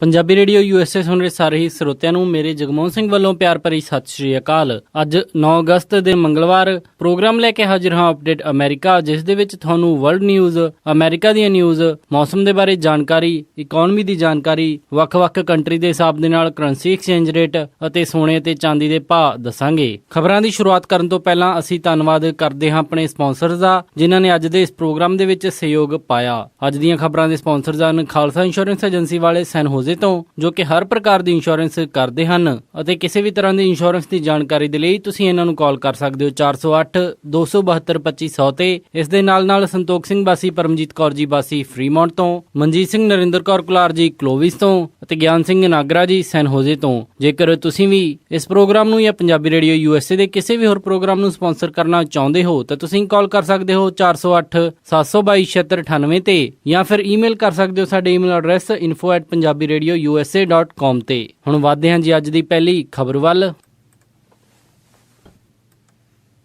Punjabi radio USA ਸੁਣ ਰਹੇ ਸਾਰੇ ਹੀ ਸਰੋਤਿਆਂ ਨੂੰ ਮੇਰੇ ਜਗਮੋਹਨ ਸਿੰਘ ਵੱਲੋਂ ਪਿਆਰ ਭਰੀ ਸਤਿ ਸ਼੍ਰੀ ਅਕਾਲ। ਅੱਜ 9 ਅਗਸਤ ਦੇ ਮੰਗਲਵਾਰ ਪ੍ਰੋਗਰਾਮ ਲੈ ਕੇ ਹਾਜ਼ਰ ਹਾਂ ਅਪਡੇਟ ਅਮਰੀਕਾ, ਜਿਸ ਦੇ ਵਿੱਚ ਤੁਹਾਨੂੰ ਵਰਲਡ ਨਿਊਜ਼, ਅਮਰੀਕਾ ਦੀਆਂ ਨਿਊਜ਼, ਮੌਸਮ ਦੇ ਬਾਰੇ ਜਾਣਕਾਰੀ, ਇਕਨੋਮੀ ਦੀ ਜਾਣਕਾਰੀ, ਵੱਖ-ਵੱਖ ਕੰਟਰੀ ਦੇ ਹਿਸਾਬ ਦੇ ਨਾਲ ਕਰੰਸੀ ਐਕਸਚੇਂਜ ਰੇਟ ਅਤੇ ਸੋਨੇ ਅਤੇ ਚਾਂਦੀ ਦੇ ਭਾਅ ਦੱਸਾਂਗੇ। ਖਬਰਾਂ ਦੀ ਸ਼ੁਰੂਆਤ ਕਰਨ ਤੋਂ ਪਹਿਲਾਂ ਅਸੀਂ ਧੰਨਵਾਦ ਕਰਦੇ ਹਾਂ ਆਪਣੇ ਸਪਾਂਸਰਜ਼ ਦਾ, ਜਿਨ੍ਹਾਂ ਨੇ ਅੱਜ ਦੇ ਇਸ ਪ੍ਰੋਗਰਾਮ ਦੇ ਵਿੱਚ ਸਹਿਯੋਗ ਪਾਇਆ। ਅੱਜ ਦੀਆਂ ਖਬਰਾਂ ਦੇ ਸਪਾਂਸਰਜ਼ ਹਨ ਖਾਲਸਾ ਇੰਸ਼ੋਰੈਂਸ ਏਜੰਸੀ ਵਾਲੇ ਸੈਨ ਹੋਜ਼ੇ ਤੋਂ, ਜੋ ਕਿ ਹਰ ਪ੍ਰਕਾਰ ਦੀ ਇੰਸ਼ੋਰੈਂਸ ਕਰਦੇ ਹਨ ਅਤੇ ਕਿਸੇ ਵੀ ਤਰ੍ਹਾਂ ਦੀ ਇੰਸ਼ੋਰੈਂਸ ਦੀ ਜਾਣਕਾਰੀ ਦੇ ਲਈ ਤੁਸੀਂ ਇਹਨਾਂ ਨੂੰ ਕਾਲ ਕਰ ਸਕਦੇ ਹੋ 408-272-2500 ਤੇ। ਇਸ ਦੇ ਨਾਲ ਸੰਤੋਖ ਸਿੰਘ ਬਾਸੀ, ਪਰਮਜੀਤ ਕੌਰ ਜੀ ਬਾਸੀ ਫਰੀਮੌਂਟ ਤੋਂ, ਮਨਜੀਤ ਸਿੰਘ ਨਰਿੰਦਰ ਕੌਰ ਕੁਲਾਰ ਜੀ ਕਲੋਵਿਸ ਤੋਂ ਅਤੇ ਗਿਆਨ ਸਿੰਘ ਨਾਗਰਾ ਜੀ ਸੈਨ ਹੋਜ਼ੇ ਤੋਂ। ਜੇਕਰ ਤੁਸੀਂ ਵੀ ਇਸ ਪ੍ਰੋਗਰਾਮ ਨੂੰ ਜਾਂ ਪੰਜਾਬੀ ਰੇਡੀਓ USA ਦੇ ਕਿਸੇ ਵੀ ਹੋਰ ਪ੍ਰੋਗਰਾਮ ਨੂੰ ਸਪਾਂਸਰ ਕਰਨਾ ਚਾਹੁੰਦੇ ਹੋ ਤਾਂ ਤੁਸੀਂ ਕਾਲ ਕਰ ਸਕਦੇ ਹੋ 408-722-7698 ਤੇ, ਜਾਂ ਫਿਰ ਈਮੇਲ ਕਰ ਸਕਦੇ ਹੋ ਸਾਡੇ ਈਮੇਲ ਐਡਰੈਸ info@punjabiradio.usa.com ਤੇ। ਹੁਣ ਵਧਦੇ ਹਾਂ ਜੀ ਅੱਜ ਦੀ ਪਹਿਲੀ ਖਬਰ ਵੱਲ।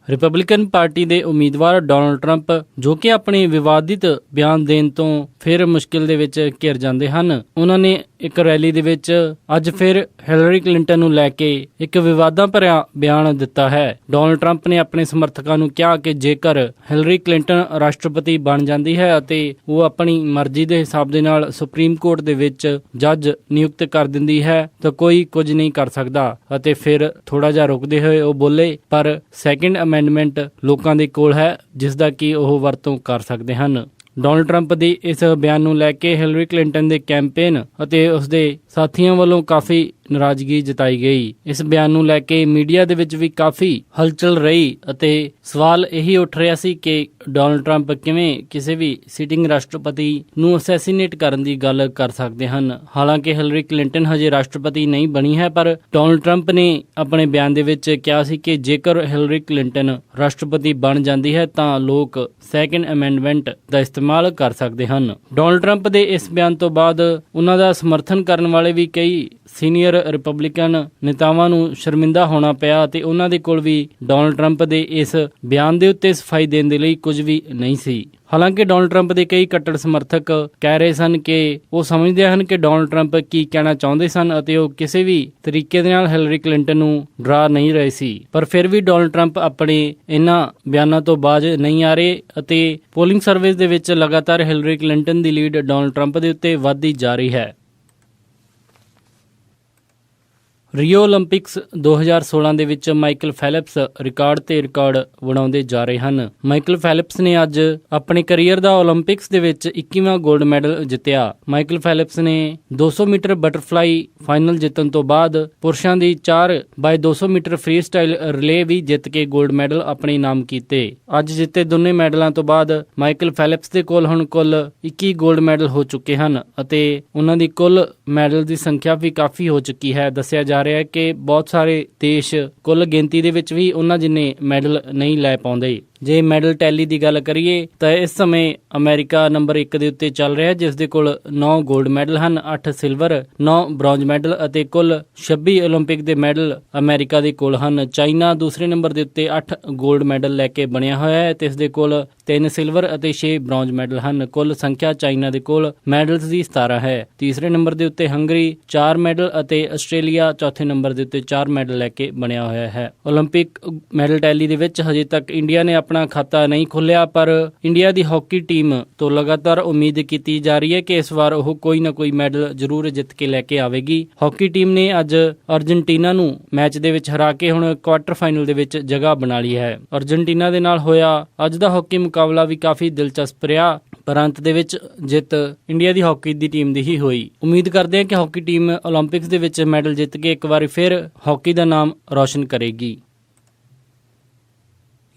ਰਿਪਬਲਿਕਨ ਪਾਰਟੀ ਦੇ ਉਮੀਦਵਾਰ ਡੋਨਾਲਡ ਟਰੰਪ, ਜੋ ਕਿ ਆਪਣੇ ਵਿਵਾਦਿਤ ਬਿਆਨ ਦੇਣ ਤੋਂ ਫਿਰ ਮੁਸ਼ਕਿਲ ਦੇ ਵਿੱਚ ਘਿਰ ਜਾਂਦੇ ਹਨ, ਉਹਨਾਂ ਨੇ ਇੱਕ ਰੈਲੀ ਦੇ ਵਿੱਚ ਅੱਜ ਫਿਰ ਹਿਲਰੀ ਕਲਿੰਟਨ ਨੂੰ ਲੈ ਕੇ ਇੱਕ ਵਿਵਾਦਾਂ ਭਰਿਆ ਬਿਆਨ ਦਿੱਤਾ ਹੈ। ਡੋਨਾਲਡ ਟਰੰਪ ਨੇ ਆਪਣੇ ਸਮਰਥਕਾਂ ਨੂੰ ਕਿਹਾ ਕਿ ਜੇਕਰ ਹਿਲਰੀ ਕਲਿੰਟਨ ਰਾਸ਼ਟਰਪਤੀ ਬਣ ਜਾਂਦੀ ਹੈ ਅਤੇ ਉਹ ਆਪਣੀ ਮਰਜ਼ੀ ਦੇ ਹਿਸਾਬ ਦੇ ਨਾਲ ਸੁਪਰੀਮ ਕੋਰਟ ਦੇ ਵਿੱਚ ਜੱਜ ਨਿਯੁਕਤ ਕਰ ਦਿੰਦੀ ਹੈ ਤਾਂ ਕੋਈ ਕੁਝ ਨਹੀਂ ਕਰ ਸਕਦਾ। ਅਤੇ ਫਿਰ ਥੋੜਾ ਜਿਹਾ ਰੁਕਦੇ ਹੋਏ ਉਹ ਬੋਲੇ, ਪਰ ਸੈਕਿੰਡ ਅਮੈਂਡਮੈਂਟ ਲੋਕਾਂ ਦੇ ਕੋਲ ਹੈ ਜਿਸ ਦਾ ਕਿ ਉਹ ਵਰਤੋਂ ਕਰ ਸਕਦੇ ਹਨ। ਡੋਨਾਲਡ ਟਰੰਪ ਦੀ ਇਸ ਬਿਆਨ ਨੂੰ ਲੈ ਕੇ ਹਿਲਰੀ ਕਲਿੰਟਨ ਦੇ ਕੈਂਪੇਨ ਅਤੇ ਉਸਦੇ ਸਾਥੀਆਂ ਵੱਲੋਂ ਕਾਫੀ ਨਾਰਾਜ਼ਗੀ ਜਤਾਈ ਗਈ। ਇਸ ਬਿਆਨ ਨੂੰ ਲੈ ਕੇ ਮੀਡੀਆ ਦੇ ਵਿੱਚ ਵੀ ਕਾਫੀ ਹਲਚਲ ਰਹੀ ਅਤੇ ਸਵਾਲ ਇਹੀ ਉੱਠ ਰਿਹਾ ਸੀ ਕਿ ਡੋਨਾਲਡ ਟਰੰਪ ਕਿਵੇਂ ਕਿਸੇ ਵੀ ਸਿਟਿੰਗ ਰਾਸ਼ਟਰਪਤੀ ਨੂੰ ਅਸੈਸੀਨੇਟ ਕਰਨ ਦੀ ਗੱਲ ਕਰ ਸਕਦੇ ਹਨ। ਹਾਲਾਂਕਿ ਹਿਲਰੀ ਕਲਿੰਟਨ ਹਜੇ ਰਾਸ਼ਟਰਪਤੀ ਨਹੀਂ ਬਣੀ ਹੈ, ਪਰ ਡੋਨਾਲਡ ਟਰੰਪ ਨੇ ਆਪਣੇ ਬਿਆਨ ਦੇ ਵਿੱਚ ਕਿਹਾ ਸੀ ਕਿ ਜੇਕਰ ਹਿਲਰੀ ਕਲਿੰਟਨ ਰਾਸ਼ਟਰਪਤੀ ਬਣ ਜਾਂਦੀ ਹੈ ਤਾਂ ਲੋਕ ਸੈਕਿੰਡ ਅਮੈਂਡਮੈਂਟ ਦਾ ਇਸਤੇਮਾਲ ਕਰ ਸਕਦੇ ਹਨ। ਡੋਨਾਲਡ ਟਰੰਪ ਦੇ ਇਸ ਬਿਆਨ ਤੋਂ ਬਾਅਦ ਉਹਨਾਂ ਦਾ ਸਮਰਥਨ ਕਰਨ ਵਾਲੇ ਵੀ ਕਈ ਸੀਨੀਅਰ ਰਿਪਬਲਿਕਨ ਨੇਤਾਵਾਂ ਨੂੰ ਸ਼ਰਮਿੰਦਾ ਹੋਣਾ ਪਿਆ ਅਤੇ ਉਹਨਾਂ ਦੇ ਕੋਲ ਵੀ ਡੋਨਾਲਡ ਟਰੰਪ ਦੇ ਇਸ ਬਿਆਨ ਦੇ ਉੱਤੇ ਸਫਾਈ ਦੇਣ ਦੇ ਲਈ ਕੁਝ ਵੀ ਨਹੀਂ ਸੀ। ਹਾਲਾਂਕਿ ਡੋਨਾਲਡ ਟਰੰਪ ਦੇ ਕਈ ਕੱਟੜ ਸਮਰਥਕ ਕਹਿ ਰਹੇ ਸਨ ਕਿ ਉਹ ਸਮਝਦੇ ਹਨ ਕਿ ਡੋਨਾਲਡ ਟਰੰਪ ਕੀ ਕਹਿਣਾ ਚਾਹੁੰਦੇ ਸਨ ਅਤੇ ਉਹ ਕਿਸੇ ਵੀ ਤਰੀਕੇ ਦੇ ਨਾਲ ਹਿਲਰੀ ਕਲਿੰਟਨ ਨੂੰ ਡਰਾ ਨਹੀਂ ਰਹੇ ਸੀ। ਪਰ ਫਿਰ ਵੀ ਡੋਨਾਲਡ ਟਰੰਪ ਆਪਣੇ ਇਹਨਾਂ ਬਿਆਨਾਂ ਤੋਂ ਬਾਜ਼ ਨਹੀਂ ਆ ਰਹੇ ਅਤੇ ਪੋਲਿੰਗ ਸਰਵੇ ਦੇ ਵਿੱਚ ਲਗਾਤਾਰ ਹਿਲਰੀ ਕਲਿੰਟਨ ਦੀ ਲੀਡ ਡੋਨਾਲਡ ਟਰੰਪ ਦੇ ਉੱਤੇ ਵੱਧਦੀ ਜਾ ਰਹੀ ਹੈ। ਰੀਓ ਓਲੰਪਿਕਸ 2016 ਦੇ ਵਿੱਚ ਮਾਈਕਲ ਫੈਲਪਸ ਰਿਕਾਰਡ ਤੇ ਰਿਕਾਰਡ ਬਣਾਉਂਦੇ ਜਾ ਰਹੇ ਹਨ। ਮਾਈਕਲ ਫੈਲਪਸ ਨੇ ਅੱਜ ਆਪਣੇ ਕਰੀਅਰ ਦਾ ਓਲੰਪਿਕਸ ਦੇ ਵਿੱਚ 21ਵਾਂ 골ਡ ਮੈਡਲ ਜਿੱਤਿਆ। ਮਾਈਕਲ ਫੈਲਪਸ ਨੇ 200 ਮੀਟਰ ਬਟਰਫਲਾਈ ਫਾਈਨਲ ਜਿੱਤਣ ਤੋਂ ਬਾਅਦ ਪੁਰਸ਼ਾਂ ਦੀ 4x200 ਮੀਟਰ ਫ੍ਰੀ ਸਟਾਈਲ ਰਿਲੇ ਵੀ ਜਿੱਤ ਕੇ 골ਡ ਮੈਡਲ ਆਪਣੇ ਨਾਮ ਕੀਤੇ। ਅੱਜ ਜਿੱਤੇ ਦੋਨੇ ਮੈਡਲਾਂ ਤੋਂ ਬਾਅਦ ਮਾਈਕਲ ਫੈਲਪਸ ਦੇ ਕੋਲ ਹੁਣ ਕੁੱਲ 21 골ਡ ਮੈਡਲ ਹੋ ਚੁੱਕੇ ਹਨ ਅਤੇ ਉਹਨਾਂ ਦੀ ਕੁੱਲ ਮੈਡਲ ਦੀ ਸੰਖਿਆ ਵੀ ਕਾਫੀ ਹੋ ਚੁੱਕੀ ਹੈ। ਦੱਸਿਆ ਜਾ ਰਿਹਾ ਹੈ ਕਿ ਬਹੁਤ ਸਾਰੇ ਦੇਸ਼ ਕੁੱਲ ਗਿਣਤੀ ਦੇ ਵਿੱਚ ਵੀ ਉਹਨਾਂ ਜਿੰਨੇ ਮੈਡਲ ਨਹੀਂ ਲੈ ਪਾਉਂਦੇ। ਜੇ ਮੈਡਲ ਟੈਲੀ ਦੀ ਗੱਲ ਕਰੀਏ ਤਾਂ ਇਸ ਸਮੇਂ ਅਮਰੀਕਾ ਨੰਬਰ 1 ਦੇ ਉੱਤੇ ਚੱਲ ਰਿਹਾ, ਜਿਸ ਦੇ ਕੋਲ 9 골ਡ ਮੈਡਲ ਹਨ, 8 ਸਿਲਵਰ, 9 ਬ੍ਰੌਂਜ ਮੈਡਲ ਅਤੇ ਕੁੱਲ 26 ਓਲੰਪਿਕ ਦੇ ਮੈਡਲ ਅਮਰੀਕਾ ਦੇ ਕੋਲ ਹਨ। ਚਾਈਨਾ ਦੂਸਰੇ ਨੰਬਰ ਦੇ ਉੱਤੇ 8 골ਡ ਮੈਡਲ ਲੈ ਕੇ ਬਣਿਆ ਹੋਇਆ ਹੈ ਤੇ ਇਸ ਦੇ ਕੋਲ 3 ਸਿਲਵਰ ਅਤੇ 6 ਬ੍ਰੌਂਜ ਮੈਡਲ ਹਨ। ਕੁੱਲ ਸੰਖਿਆ ਚਾਈਨਾ ਦੇ ਕੋਲ ਮੈਡਲਸ ਦੀ 17 ਹੈ। ਤੀਸਰੇ ਨੰਬਰ ਦੇ ਉੱਤੇ ਹੰਗਰੀ 4 ਮੈਡਲ ਅਤੇ ਆਸਟ੍ਰੇਲੀਆ ਚੌਥੇ ਨੰਬਰ ਦੇ ਉੱਤੇ 4 ਮੈਡਲ ਲੈ ਕੇ ਬਣਿਆ ਹੋਇਆ ਹੈ। ਓਲੰਪਿਕ ਮੈਡਲ ਟੈਲੀ ਦੇ ਵਿੱਚ ਹਜੇ ਤੱਕ ਇੰਡੀਆ ਨੇ ਆਪਣਾ ਖਾਤਾ ਨਹੀਂ ਖੋਲ੍ਹਿਆ, ਪਰ ਇੰਡੀਆ ਦੀ ਹਾਕੀ ਟੀਮ ਤੋਂ ਲਗਾਤਾਰ ਉਮੀਦ ਕੀਤੀ ਜਾ ਰਹੀ ਹੈ ਕਿ ਇਸ ਵਾਰ ਉਹ ਕੋਈ ਨਾ ਕੋਈ ਮੈਡਲ ਜ਼ਰੂਰ ਜਿੱਤ ਕੇ ਲੈ ਕੇ ਆਵੇਗੀ। ਹਾਕੀ ਟੀਮ ਨੇ ਅੱਜ ਅਰਜਨਟੀਨਾ ਨੂੰ ਮੈਚ ਦੇ ਵਿੱਚ ਹਰਾ ਕੇ ਹੁਣ ਕੁਆਟਰ ਫਾਈਨਲ ਦੇ ਵਿੱਚ ਜਗ੍ਹਾ ਬਣਾ ਲਈ ਹੈ। ਅਰਜਨਟੀਨਾ ਦੇ ਨਾਲ ਹੋਇਆ ਅੱਜ ਦਾ ਹਾਕੀ ਮੁਕਾਬਲਾ ਵੀ ਕਾਫੀ ਦਿਲਚਸਪ ਰਿਹਾ, ਪਰ ਅੰਤ ਦੇ ਵਿੱਚ ਜਿੱਤ ਇੰਡੀਆ ਦੀ ਹਾਕੀ ਦੀ ਟੀਮ ਦੀ ਹੀ ਹੋਈ। ਉਮੀਦ ਕਰਦੇ ਹਾਂ ਕਿ ਹਾਕੀ ਟੀਮ ਓਲੰਪਿਕਸ ਦੇ ਵਿੱਚ ਮੈਡਲ ਜਿੱਤ ਕੇ ਇੱਕ ਵਾਰੀ ਫਿਰ ਹਾਕੀ ਦਾ ਨਾਮ ਰੌਸ਼ਨ ਕਰੇਗੀ।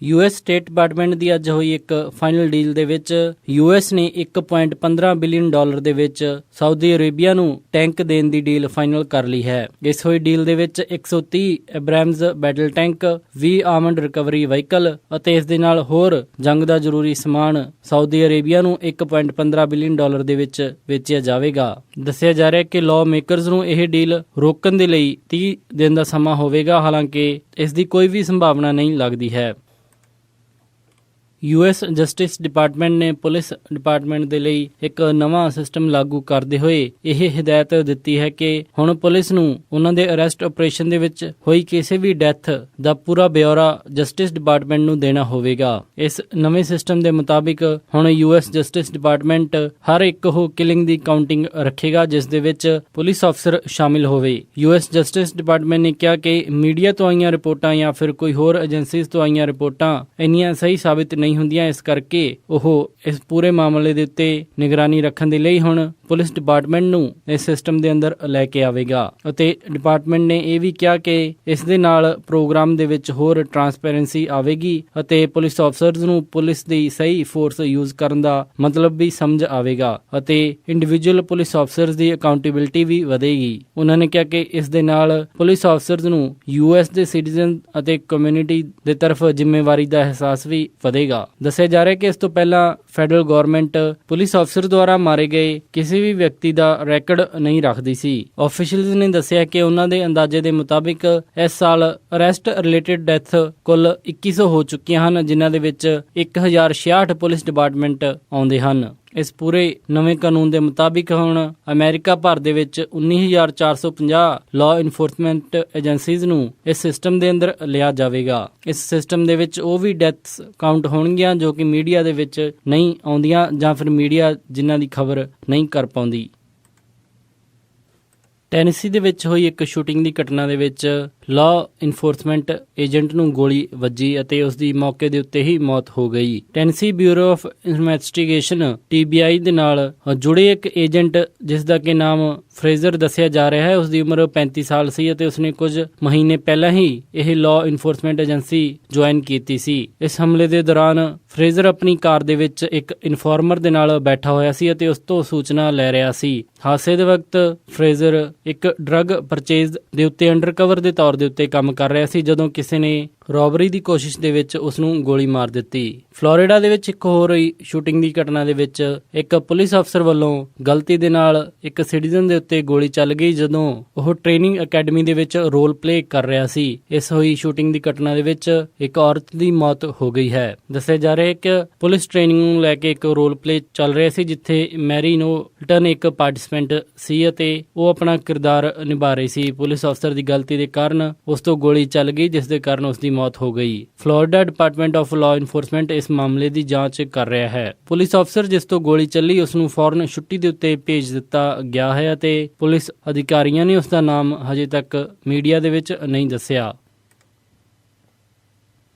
US ਸਟੇਟ ਡਿਪਾਰਟਮੈਂਟ ਦੀ ਅੱਜ ਹੋਈ ਇੱਕ ਫਾਈਨਲ ਡੀਲ ਦੇ ਵਿੱਚ US ਨੇ $1.15 ਬਿਲੀਅਨ ਦੇ ਵਿੱਚ ਸਾਊਦੀ ਅਰੇਬੀਆ ਨੂੰ ਟੈਂਕ ਦੇਣ ਦੀ ਡੀਲ ਫਾਈਨਲ ਕਰ ਲਈ ਹੈ। ਇਸ ਹੋਈ ਡੀਲ ਦੇ ਵਿੱਚ 130 Abrams battle tank, 20 armoured recovery vehicle ਅਤੇ ਇਸ ਦੇ ਨਾਲ ਹੋਰ ਜੰਗ ਦਾ ਜ਼ਰੂਰੀ ਸਮਾਨ ਸਾਊਦੀ ਅਰੇਬੀਆ ਨੂੰ $1.15 ਬਿਲੀਅਨ ਦੇ ਵਿੱਚ ਵੇਚਿਆ ਜਾਵੇਗਾ। ਦੱਸਿਆ ਜਾ ਰਿਹਾ ਕਿ ਲਾਅ ਮੇਕਰਜ਼ ਨੂੰ ਇਹ ਡੀਲ ਰੋਕਣ ਦੇ ਲਈ 30 ਦਿਨ ਦਾ ਸਮਾਂ ਹੋਵੇਗਾ, ਹਾਲਾਂਕਿ ਇਸ ਦੀ ਕੋਈ ਵੀ ਸੰਭਾਵਨਾ ਨਹੀਂ ਲੱਗਦੀ ਹੈ। US ਜਸਟਿਸ ਡਿਪਾਰਟਮੈਂਟ ਨੇ ਪੁਲਿਸ ਡਿਪਾਰਟਮੈਂਟ ਦੇ ਲਈ ਇੱਕ ਨਵਾਂ ਸਿਸਟਮ ਲਾਗੂ ਕਰਦੇ ਹੋਏ ਇਹ ਹਦਾਇਤ ਦਿੱਤੀ ਹੈ ਕਿ ਹੁਣ ਪੁਲਿਸ ਨੂੰ ਉਹਨਾਂ ਦੇ ਅਰੈਸਟ ਆਪਰੇਸ਼ਨ ਦੇ ਵਿੱਚ ਹੋਈ ਕਿਸੇ ਵੀ ਡੈਥ ਦਾ ਪੂਰਾ ਬਿਊਰਾ ਜਸਟਿਸ ਡਿਪਾਰਟਮੈਂਟ ਨੂੰ ਦੇਣਾ ਹੋਵੇਗਾ। ਇਸ ਨਵੇਂ ਸਿਸਟਮ ਦੇ ਮੁਤਾਬਿਕ ਹੁਣ US ਜਸਟਿਸ ਡਿਪਾਰਟਮੈਂਟ ਹਰ ਇੱਕ ਉਹ ਕਿਲਿੰਗ ਦੀ ਕਾਊਂਟਿੰਗ ਰੱਖੇਗਾ ਜਿਸ ਦੇ ਵਿੱਚ ਪੁਲਿਸ ਅਫਸਰ ਸ਼ਾਮਿਲ ਹੋਵੇ। US ਜਸਟਿਸ ਡਿਪਾਰਟਮੈਂਟ ਨੇ ਕਿਹਾ ਕਿ ਮੀਡੀਆ ਤੋਂ ਆਈਆਂ ਰਿਪੋਰਟਾਂ ਜਾਂ ਫਿਰ ਕੋਈ ਹੋਰ ਏਜੰਸੀਜ਼ ਤੋਂ ਆਈਆਂ ਰਿਪੋਰਟਾਂ ਇੰਨੀਆਂ ਸਹੀ ਸਾਬਿਤ ਨਹੀਂ ਹੁੰਦੀਆਂ, ਇਸ ਕਰਕੇ ਉਹ ਇਸ ਪੂਰੇ ਮਾਮਲੇ ਦੇ ਉੱਤੇ ਨਿਗਰਾਨੀ ਰੱਖਣ ਦੇ ਲਈ ਹੁਣ ਪੁਲਿਸ ਡਿਪਾਰਟਮੈਂਟ ਨੂੰ ਇਸ ਸਿਸਟਮ ਦੇ ਅੰਦਰ ਲੈ ਕੇ ਆਵੇਗਾ। ਅਤੇ ਡਿਪਾਰਟਮੈਂਟ ਨੇ ਇਹ ਵੀ ਕਿਹਾ ਕਿ ਇਸ ਦੇ ਨਾਲ ਪ੍ਰੋਗਰਾਮ ਦੇ ਵਿੱਚ ਹੋਰ ਟਰਾਂਸਪੇਰੈਂਸੀ ਆਵੇਗੀ ਅਤੇ ਪੁਲਿਸ ਅਫਸਰਸ ਨੂੰ ਪੁਲਿਸ ਦੀ ਸਹੀ ਫੋਰਸ ਯੂਜ਼ ਕਰਨ ਦਾ ਮਤਲਬ ਵੀ ਸਮਝ ਆਵੇਗਾ ਅਤੇ ਇੰਡੀਵਿਜੂਅਲ ਪੁਲਿਸ ਅਫਸਰਸ ਦੀ ਅਕਾਊਂਟੇਬਿਲਿਟੀ ਵੀ ਵਧੇਗੀ। ਉਹਨਾਂ ਨੇ ਕਿਹਾ ਕਿ ਇਸ ਦੇ ਨਾਲ ਪੁਲਿਸ ਅਫਸਰਸ ਨੂੰ US ਦੇ ਸਿਟੀਜ਼ਨ ਅਤੇ ਕਮਿਊਨਿਟੀ ਦੇ ਤਰਫ ਜ਼ਿੰਮੇਵਾਰੀ ਦਾ ਅਹਿਸਾਸ ਵੀ ਵਧੇਗਾ। ਦੱਸਿਆ ਜਾ ਰਿਹਾ ਕਿ ਇਸ ਤੋਂ ਪਹਿਲਾਂ ਫੈਡਰਲ ਗਵਰਨਮੈਂਟ ਪੁਲਿਸ ਅਫਸਰ ਦੁਆਰਾ ਮਾਰੇ ਗਏ ਕਿਸੇ ਵੀ ਵਿਅਕਤੀ ਦਾ ਰੈਕਡ ਨਹੀਂ ਰੱਖਦੀ ਸੀ। ਆਫੀਸ਼ੀਅਲਸ ਨੇ ਦੱਸਿਆ ਕਿ ਉਹਨਾਂ ਦੇ ਅੰਦਾਜ਼ੇ ਦੇ ਮੁਤਾਬਿਕ ਇਸ ਸਾਲ ਅਰੈਸਟ ਰਿਲੇਟਡ ਡੈਥ ਕੁੱਲ 2100 ਹੋ ਚੁੱਕੀਆਂ ਹਨ, ਜਿਨ੍ਹਾਂ ਦੇ ਵਿੱਚ 1066 ਪੁਲਿਸ ਡਿਪਾਰਟਮੈਂਟ ਆਉਂਦੇ ਹਨ। ਇਸ ਪੂਰੇ ਨਵੇਂ ਕਾਨੂੰਨ ਦੇ ਮੁਤਾਬਿਕ ਹੁਣ ਅਮਰੀਕਾ ਭਰ ਦੇ ਵਿੱਚ 19,450 ਲਾਅ ਇਨਫੋਰਸਮੈਂਟ ਏਜੰਸੀਜ਼ ਨੂੰ ਇਸ ਸਿਸਟਮ ਦੇ ਅੰਦਰ ਲਿਆ ਜਾਵੇਗਾ। ਇਸ ਸਿਸਟਮ ਦੇ ਵਿੱਚ ਉਹ ਵੀ ਡੈਥਸ ਕਾਊਂਟ ਹੋਣਗੀਆਂ ਜੋ ਕਿ ਮੀਡੀਆ ਦੇ ਵਿੱਚ ਨਹੀਂ ਆਉਂਦੀਆਂ ਜਾਂ ਫਿਰ ਮੀਡੀਆ ਜਿਨ੍ਹਾਂ ਦੀ ਖਬਰ ਨਹੀਂ ਕਰ ਪਾਉਂਦੀ। ਟੈਨੇਸੀ ਦੇ ਵਿੱਚ ਹੋਈ ਇੱਕ ਸ਼ੂਟਿੰਗ ਦੀ ਘਟਨਾ ਦੇ ਵਿੱਚ ਲਾਅ ਇਨਫੋਰਸਮੈਂਟ ਏਜੰਟ ਨੂੰ ਗੋਲੀ ਵੱਜੀ ਅਤੇ ਉਸ ਦੀ ਮੌਕੇ ਦੇ ਉੱਤੇ ਹੀ ਮੌਤ ਹੋ ਗਈ। Tennessee bureau of investigation TBI ਦੇ ਨਾਲ ਜੁੜੇ ਇੱਕ ਏਜੰਟ ਜਿਸ ਦਾ ਕਿ ਨਾਮ ਫਰੇਜ਼ਰ ਦੱਸਿਆ ਜਾ ਰਿਹਾ ਹੈ, ਉਸ ਦੀ ਉਮਰ 35 ਸਾਲ ਸੀ ਅਤੇ ਉਸਨੇ ਕੁਝ ਮਹੀਨੇ ਪਹਿਲਾਂ ਹੀ ਇਹ ਲਾਅ ਇਨਫੋਰਸਮੈਂਟ ਏਜੰਸੀ ਜੁਆਇਨ ਕੀਤੀ ਸੀ। ਇਸ ਹਮਲੇ ਦੇ ਦੌਰਾਨ ਫਰੇਜ਼ਰ ਆਪਣੀ ਕਾਰ ਦੇ ਵਿੱਚ ਇੱਕ ਇਨਫਾਰਮਰ ਦੇ ਨਾਲ ਬੈਠਾ ਹੋਇਆ ਸੀ ਅਤੇ ਉਸ ਤੋਂ ਸੂਚਨਾ ਲੈ ਰਿਹਾ ਸੀ। ਹਾਦਸੇ ਦੇ ਵਕਤ ਫਰੇਜ਼ਰ ਇੱਕ ਡਰੱਗ ਪਰਚੇਜ਼ ਦੇ ਉੱਤੇ ਅੰਡਰਕਵਰ ਦੇ ਤੌਰ ਦੇ ਉੱਤੇ ਕੰਮ ਕਰ ਰਿਹਾ ਸੀ ਜਦੋਂ ਕਿਸੇ ਨੇ ਰੋਬਰੀ ਦੀ ਕੋਸ਼ਿਸ਼ ਦੇ ਵਿੱਚ ਉਸ ਨੂੰ ਗੋਲੀ ਮਾਰ ਦਿੱਤੀ। ਫਲੋਰੀਡਾ ਦੇ ਵਿੱਚ ਇੱਕ ਹੋਰ ਸ਼ੂਟਿੰਗ ਦੀ ਘਟਨਾ ਦੇ ਵਿੱਚ ਇੱਕ ਪੁਲਿਸ ਅਫਸਰ ਵੱਲੋਂ ਗਲਤੀ ਦੇ ਨਾਲ ਇੱਕ ਸਿਟੀਜ਼ਨ ਦੇ ਉੱਤੇ ਗੋਲੀ ਚੱਲ ਗਈ ਜਦੋਂ ਉਹ ਟ੍ਰੇਨਿੰਗ ਅਕੈਡਮੀ ਦੇ ਵਿੱਚ ਰੋਲ ਪਲੇ ਕਰ ਰਿਹਾ ਸੀ। ਇਸ ਹੋਈ ਸ਼ੂਟਿੰਗ ਦੀ ਘਟਨਾ ਦੇ ਵਿੱਚ ਇੱਕ ਔਰਤ ਦੀ ਮੌਤ ਹੋ ਗਈ ਹੈ। ਦੱਸਿਆ ਜਾ ਰਿਹਾ ਹੈ ਕਿ ਪੁਲਿਸ ਟ੍ਰੇਨਿੰਗ ਨੂੰ ਲੈ ਕੇ ਇੱਕ ਰੋਲ ਪਲੇ ਚੱਲ ਰਿਹਾ ਸੀ ਜਿੱਥੇ ਮੈਰੀ ਨੋਲਟਨ ਇੱਕ ਪਾਰਟਿਸਪੈਂਟ ਸੀ ਅਤੇ ਉਹ ਆਪਣਾ ਕਿਰਦਾਰ ਨਿਭਾ ਰਹੀ ਸੀ। ਪੁਲਿਸ ਅਫਸਰ ਦੀ ਗਲਤੀ ਦੇ ਕਾਰਨ ਉਸ ਤੋਂ ਗੋਲੀ ਚੱਲ ਗਈ ਜਿਸ ਦੇ ਕਾਰਨ ਉਸ ਦੀ ਮੌਤ ਹੋ ਗਈ। Florida department of law enforcement ਇਸ ਮਾਮਲੇ ਦੀ ਜਾਂਚ ਕਰ ਰਿਹਾ ਹੈ। ਪੁਲਿਸ ਅਫਸਰ ਜਿਸ ਤੋਂ ਗੋਲੀ ਚੱਲੀ ਉਸ ਨੂੰ ਫੌਰਨ ਛੁੱਟੀ ਦੇ ਉੱਤੇ ਭੇਜ ਦਿੱਤਾ ਗਿਆ ਹੈ ਅਤੇ ਪੁਲਿਸ ਅਧਿਕਾਰੀਆਂ ਨੇ ਉਸ ਦਾ ਨਾਮ ਹਜੇ ਤੱਕ ਮੀਡੀਆ ਦੇ ਵਿੱਚ ਨਹੀਂ ਦੱਸਿਆ।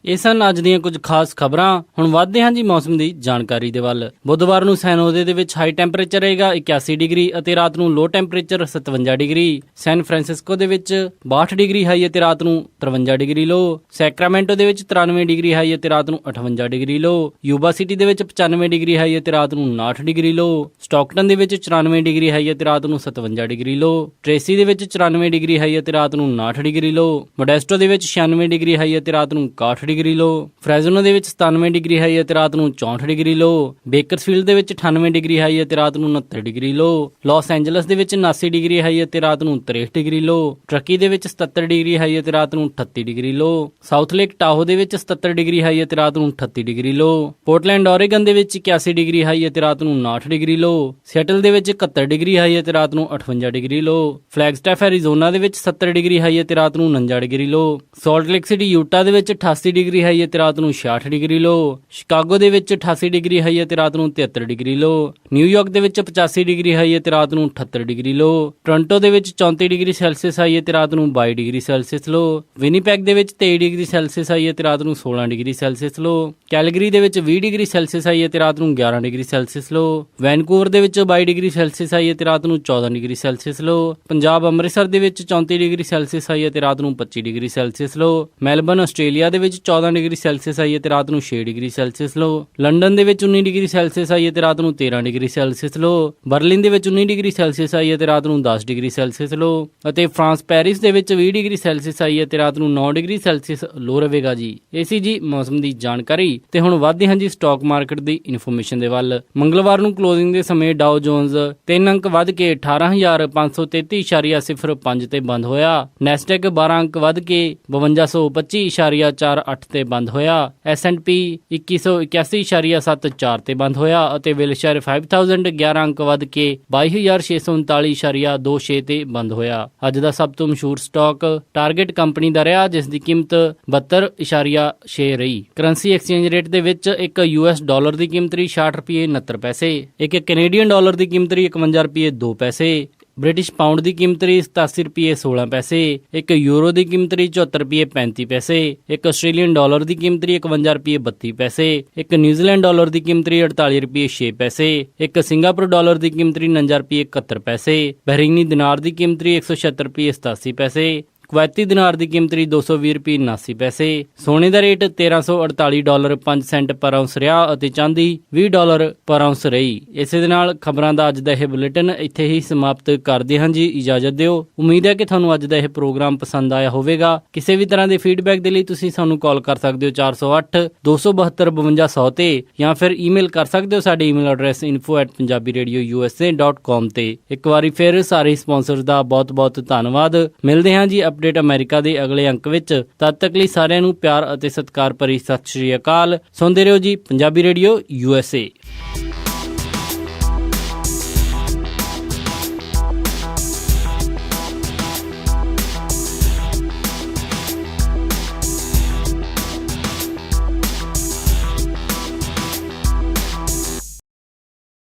ਇਹ ਸਨ ਅੱਜ ਦੀਆਂ ਕੁਝ ਖਾਸ ਖਬਰਾਂ। ਹੁਣ ਵਧਦੇ ਹਾਂ ਜੀ ਮੌਸਮ ਦੀ ਜਾਣਕਾਰੀ ਦੇ ਵੱਲ। ਬੁੱਧਵਾਰ ਨੂੰ ਸੈਨ ਹੋਜ਼ੇ ਦੇ ਵਿੱਚ ਹਾਈ ਟੈਂਪਰੇਚਰ ਰਹੇਗਾ 81 ਡਿਗਰੀ ਅਤੇ ਰਾਤ ਨੂੰ ਲੋ ਟੈਂਪਰੇਚਰ 57 ਡਿਗਰੀ। ਸੈਨ ਫਰਾਂਸਿਸਕੋ ਦੇ ਵਿੱਚ 62 ਡਿਗਰੀ ਹਾਈ ਅਤੇ ਰਾਤ ਨੂੰ 53 ਡਿਗਰੀ ਲੋ। ਸੈਕਰਾਮੈਂਟੋ ਦੇ ਵਿੱਚ 93 ਡਿਗਰੀ ਹਾਈ ਅਤੇ ਰਾਤ ਨੂੰ 58 ਡਿਗਰੀ ਲੋ। ਯੂਬਾ ਸਿਟੀ ਦੇ ਵਿੱਚ 95 ਡਿਗਰੀ ਹਾਈ ਅਤੇ ਰਾਤ ਨੂੰ 59 ਡਿਗਰੀ ਲੋ। ਸਟਾਕਟਨ ਦੇ ਵਿੱਚ 94 ਡਿਗਰੀ ਹਾਈ ਅਤੇ ਰਾਤ ਨੂੰ 57 ਡਿਗਰੀ ਲੋ। ਟ੍ਰੇਸੀ ਦੇ ਵਿੱਚ 94 ਡਿਗਰੀ ਹਾਈ ਅਤੇ ਰਾਤ ਨੂੰ 59 ਡਿਗਰੀ ਲੋ। ਮੋਡੈਸਟੋ ਦੇ ਵਿੱਚ 96 ਡਿਗਰੀ ਹਾਈ ਅਤੇ ਰਾਤ ਨੂੰ 61 ਡਿਗਰੀ ਲੋ। ਫ੍ਰੈਜ਼ਨੋ ਦੇ ਵਿੱਚ 97 ਡਿਗਰੀ ਹਾਈ ਅਤੇ ਰਾਤ ਨੂੰ 64 ਡਿਗਰੀ ਲੋ। ਬੇਕਰਸਫੀਲਡ ਦੇ ਵਿੱਚ 98 ਡਿਗਰੀ ਹਾਈ ਅਤੇ ਰਾਤ ਨੂੰ 69 ਡਿਗਰੀ ਲੋ। ਲਾਸ ਐਂਜਲਸ ਦੇ ਵਿੱਚ 79 ਡਿਗਰੀ ਹਾਈ ਅਤੇ ਰਾਤ ਨੂੰ 63 ਡਿਗਰੀ ਲੋ। ਟਰਕੀ ਦੇ ਵਿੱਚ 77 ਡਿਗਰੀ ਹਾਈ ਅਤੇ ਰਾਤ ਨੂੰ 38 ਡਿਗਰੀ ਲੋ। ਸਾਊਥ ਲੇਕ ਟਾਹੋ ਦੇ ਵਿੱਚ 77 ਡਿਗਰੀ ਹਾਈ ਅਤੇ ਰਾਤ ਨੂੰ 38 ਡਿਗਰੀ ਲੋ। ਪੋਰਟਲੈਂਡ ਓਰੇਗਨ ਦੇ ਵਿੱਚ 81 ਡਿਗਰੀ ਹਾਈ ਅਤੇ ਰਾਤ ਨੂੰ 59 ਡਿਗਰੀ ਲੋ। ਸਿਐਟਲ ਦੇ ਵਿੱਚ 71 ਡਿਗਰੀ ਹਾਈ ਅਤੇ ਰਾਤ ਨੂੰ 58 ਡਿਗਰੀ ਲੋ। ਫਲੈਗਸਟੈਫ ਐਰੀਜ਼ੋਨਾ ਦੇ ਵਿੱਚ 70 ਡਿਗਰੀ ਹਾਈ ਅਤੇ ਰਾਤ ਨੂੰ 49 ਡਿਗਰੀ ਲੋ। ਸਾਲਟ ਲੇਕ ਸਿਟੀ ਯੂਟਾ ਦੇ ਵਿੱਚ 88 ਡਿਗਰੀ ਹਾਈ ਅਤੇ ਰਾਤ ਨੂੰ 66 ਡਿਗਰੀ ਲੋ। ਸ਼ਿਕਾਗੋ ਦੇ ਵਿੱਚ 88 ਡਿਗਰੀ ਹਾਈ ਅਤੇ ਰਾਤ ਨੂੰ 73 ਡਿਗਰੀ ਲੋ। ਨਿਊਯਾਰਕ ਦੇ ਵਿੱਚ 85 ਡਿਗਰੀ ਹਾਈ ਅਤੇ ਰਾਤ ਨੂੰ 78 ਡਿਗਰੀ ਲੋ। ਟੋਰਾਂਟੋ ਦੇ ਵਿੱਚ 34 ਡਿਗਰੀ ਸੈਲਸੀਅਸ ਹਾਈ ਅਤੇ ਰਾਤ ਨੂੰ 22 ਡਿਗਰੀ ਸੈਲਸੀਅਸ ਲੋ। ਵਿਨੀਪੈਗ ਦੇ ਵਿੱਚ 23 ਡਿਗਰੀ ਸੈਲਸੀਅਸ ਹਾਈ ਅਤੇ ਰਾਤ ਨੂੰ 16 ਡਿਗਰੀ ਸੈਲਸੀਅਸ ਲੋ। ਕੈਲਗਰੀ ਦੇ ਵਿੱਚ 20 ਡਿਗਰੀ ਸੈਲਸੀਅਸ ਹਾਈ ਅਤੇ ਰਾਤ ਨੂੰ 11 ਡਿਗਰੀ ਸੈਲਸੀਅਸ ਲੋ। ਵੈਨਕੂਵਰ ਦੇ ਵਿੱਚ 22 ਡਿਗਰੀ ਸੈਲਸੀਅਸ ਹਾਈ ਅਤੇ ਰਾਤ ਨੂੰ 14 ਡਿਗਰੀ ਸੈਲਸੀਅਸ ਲੋ। ਪੰਜਾਬ ਅੰਮ੍ਰਿਤਸਰ ਦੇ ਵਿੱਚ 34 ਡਿਗਰੀ ਸੈਲਸੀਅਸ ਹਾਈ ਅਤੇ ਰਾਤ ਨੂੰ 25 ਡਿਗਰੀ ਸੈਲਸੀਅਸ ਲੋ। ਮੈਲਬਰਨ ਆਸਟ੍ਰੇਲੀਆ ਦੇ ਵਿੱਚ 14 ਡਿਗਰੀ ਸੈਲਸੀਅਸ ਹਾਈ ਅਤੇ ਰਾਤ ਨੂੰ 6 ਡਿਗਰੀ ਸੈਲਸੀਅਸ ਲੋ। ਲੰਡਨ ਦੇ ਵਿੱਚ 19 ਡਿਗਰੀ ਸੈਲਸੀਅਸ ਹਾਈ ਅਤੇ ਰਾਤ ਨੂੰ 13 ਡਿਗਰੀ ਸੈਲਸੀਅਸ ਲੋ। ਬਰਲਿਨ ਦੇ ਵਿੱਚ 19 ਡਿਗਰੀ ਸੈਲਸੀਅਸ ਹਾਈ ਅਤੇ ਰਾਤ ਨੂੰ 10 ਡਿਗਰੀ ਸੈਲਸੀਅਸ ਲੋ। ਅਤੇ ਫਰਾਂਸ ਪੈਰਿਸ ਦੇ ਵਿੱਚ 20 ਡਿਗਰੀ ਸੈਲਸੀਅਸ ਹਾਈ ਅਤੇ ਰਾਤ ਨੂੰ 9 ਡਿਗਰੀ ਸੈਲਸੀਅਸ ਲੋ ਰਹੇਗਾ ਜੀ। ਇਹ ਸੀ ਜੀ ਮੌਸਮ ਦੀ ਜਾਣਕਾਰੀ। ਤੇ ਹੁਣ ਵਧਦੇ ਹਾਂ ਜੀ ਸਟਾਕ ਮਾਰਕੀਟ ਦੀ ਇਨਫੋਰਮੇਸ਼ਨ ਦੇ ਵੱਲ। ਮੰਗਲਵਾਰ ਨੂੰ ਕਲੋਜ਼ਿੰਗ ਦੇ ਸਮੇਂ ਡਾਓ ਜੋਨਸ 3 ਅੰਕ ਵੱਧ ਕੇ 18,533.05 ਤੇ ਬੰਦ ਹੋਇਆ। ਨੈਸਡੈਕ 12 ਅੰਕ ਵੱਧ ਕੇ 5225.48 2160 ਤੇ ਬੰਦ ਹੋਇਆ। S&P 2181.74 ਤੇ ਬੰਦ ਹੋਇਆ ਅਤੇ ਵਿਲਸ਼ਰ 5000 11 ਅੰਕ ਵੱਧ ਕੇ 22639.26 ਤੇ ਬੰਦ ਹੋਇਆ। ਅੱਜ ਦਾ ਸਭ ਤੋਂ ਮਸ਼ਹੂਰ ਸਟਾਕ ਟਾਰਗੇਟ ਕੰਪਨੀ ਦਾ ਰਿਹਾ, ਜਿਸ ਦੀ ਕੀਮਤ 72.6 ਰਹੀ। ਕਰੰਸੀ ਐਕਸਚੇਂਜ ਰੇਟ ਦੇ ਵਿੱਚ ਇੱਕ US ਡਾਲਰ ਦੀ ਕੀਮਤ ਰਹੀ 66 ਰੁਪਏ 69 ਪੈਸੇ, ਇੱਕ ਕੈਨੇਡੀਅਨ ਡਾਲਰ ਦੀ ਕੀਮਤ ਰਹੀ 51 ਰੁਪਏ 2 ਪੈਸੇ, ਬ੍ਰਿਟਿਸ਼ ਪਾਉਂਡ ਦੀ ਕੀਮਤ ਰਹੀ 87 ਰੁਪਏ 16 ਪੈਸੇ, ਇੱਕ ਯੂਰੋ ਦੀ ਕੀਮਤ ਰਹੀ 74 ਰੁਪਏ 35 ਪੈਸੇ, ਇੱਕ ਆਸਟ੍ਰੇਲੀਅਨ ਡਾਲਰ ਦੀ ਕੀਮਤ ਰਹੀ 51 ਰੁਪਏ 32 ਪੈਸੇ, ਇੱਕ ਨਿਊਜ਼ੀਲੈਂਡ ਡਾਲਰ ਦੀ ਕੀਮਤ ਰਹੀ 48 ਰੁਪਏ 6 ਪੈਸੇ, ਇੱਕ ਸਿੰਗਾਪੁਰ ਡਾਲਰ ਦੀ ਕੀਮਤ ਰਹੀ 49 ਰੁਪਏ 71 ਪੈਸੇ, ਬਹਿਰੀਨੀ ਦਿਨਾਰ ਦੀ ਕੀਮਤ ਰਹੀ 176 ਰੁਪਏ 87 ਪੈਸੇ, ਕੁਵੈਤੀ ਦਿਨਾਰ ਦੀ ਕੀਮਤ ਰਹੀ 220 ਰੁਪਏ 79 ਪੈਸੇ। ਸੋਨੇ ਦਾ ਰੇਟ $1348.5 ਪਰ ਆਉਂਸ ਰਿਹਾ ਅਤੇ ਚਾਂਦੀ $20 ਪਰ ਆਉਂਸ ਰਹੀ। ਇਸੇ ਦੇ ਨਾਲ ਖਬਰਾਂ ਦਾ ਅੱਜ ਦਾ ਇਹ ਬੁਲੇਟਿਨ ਇੱਥੇ ਹੀ ਸਮਾਪਤ ਕਰਦੇ ਹਾਂ ਜੀ, ਇਜਾਜ਼ਤ ਦਿਓ। ਉਮੀਦ ਹੈ ਕਿ ਤੁਹਾਨੂੰ ਅੱਜ ਦਾ ਇਹ ਪ੍ਰੋਗਰਾਮ ਪਸੰਦ ਆਇਆ ਹੋਵੇਗਾ। ਕਿਸੇ ਵੀ ਤਰ੍ਹਾਂ ਦੇ ਫੀਡਬੈਕ ਦੇ ਲਈ ਤੁਸੀਂ ਸਾਨੂੰ ਕਾਲ ਕਰ ਸਕਦੇ ਹੋ 408 272 5200 ਤੇ, ਜਾਂ ਫਿਰ ਈਮੇਲ ਕਰ ਸਕਦੇ ਹੋ ਸਾਡੇ ਈਮੇਲ ਐਡਰੈਸ info@punjabiradiousa.com ਤੇ। ਇੱਕ ਵਾਰੀ ਫਿਰ ਸਾਰੇ ਸਪਾਂਸਰਸ ਦਾ ਬਹੁਤ ਬਹੁਤ ਧੰਨਵਾਦ। ਮਿਲਦੇ ਹਾਂ ਜੀ ਅਪਡੇਟ ਅਮਰੀਕਾ ਦੇ ਅਗਲੇ ਅੰਕ ਵਿੱਚ। ਤਦ ਤੱਕ ਲਈ ਸਾਰਿਆਂ ਨੂੰ ਪਿਆਰ ਅਤੇ ਸਤਿਕਾਰ ਭਰੀ ਸਤਿ ਸ਼੍ਰੀ ਅਕਾਲ। ਸੁਣਦੇ ਰਹੋ ਜੀ ਪੰਜਾਬੀ ਰੇਡੀਓ USA।